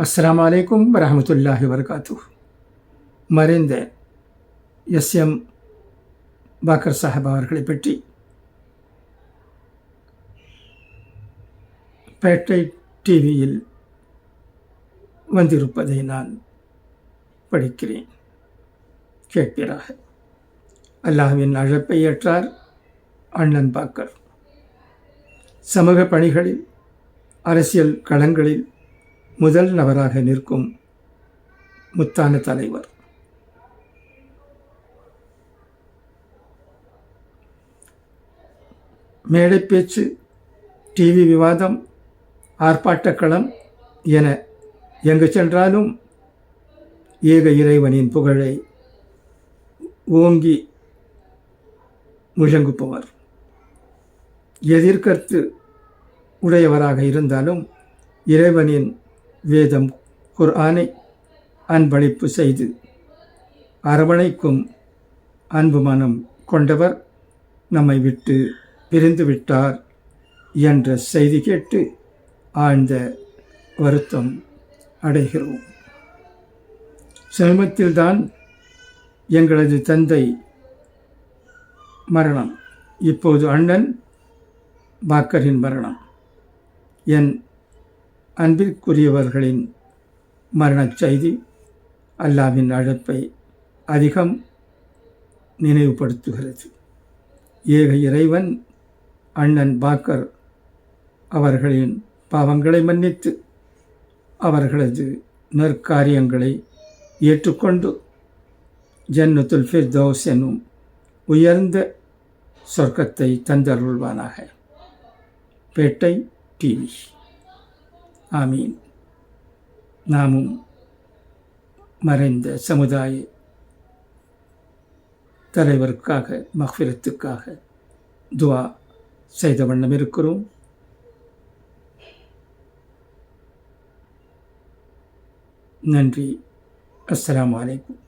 அஸ்ஸலாமு அலைக்கும் வரஹ்மத்துல்லாஹி வபரகாத்துஹு. மறைந்த எஸ்எம் பாக்கர் சாஹிப் அவர்களை பற்றி பேட்டை டிவியில் வந்திருப்பதை நான் படிக்கிறேன். கேட்கிறாக. அல்லாஹ்வின் அழைப்பை ஏற்றார் அண்ணன் பாக்கர். சமூக பணிகளில், அரசியல் களங்களில் முதல் நபராக நிற்கும் முத்தான தலைவர். மேடை பேச்சு, டிவி விவாதம், ஆர்ப்பாட்டக்களம் என எங்கு சென்றாலும் ஏக இறைவனின் புகழை ஓங்கி முழங்குப்பவர். எதிர்கருத்து உடையவராக இருந்தாலும் இறைவனின் வேதம் குர்ஆனை அன்பளிப்பு செய்து அரவணைக்கும் அன்பு மனம் கொண்டவர் நம்மை விட்டு பிரிந்து விட்டார் என்ற செய்தி கேட்டு ஆழ்ந்த வருத்தம் அடைகிறோம். சமீபத்தில்தான் எங்களது தந்தை மரணம், இப்போது அண்ணன் பாக்கரின் மரணம். என் அன்பிற்குரியவர்களின் மரணச் செய்தி அல்லாஹ்வின் அழைப்பை அதிகம் நினைவுபடுத்துகிறது. ஏக இறைவன் அண்ணன் பாக்கர் அவர்களின் பாவங்களை மன்னித்து அவர்களது நற்காரியங்களை ஏற்றுக்கொண்டு ஜன்னத்துல் ஃபிர்தௌஸ் எனும் உயர்ந்த சொர்க்கத்தை தந்தருள்வானாக. பேட்டை டிவி. ஆமீன். நாமும் மறைந்த சமுதாய தலைவருக்காக மக்ஃபிரத்துக்காக துவா செய்த வண்ணம் இருக்கிறோம். நன்றி. அஸ்ஸலாமு அலைக்கும்.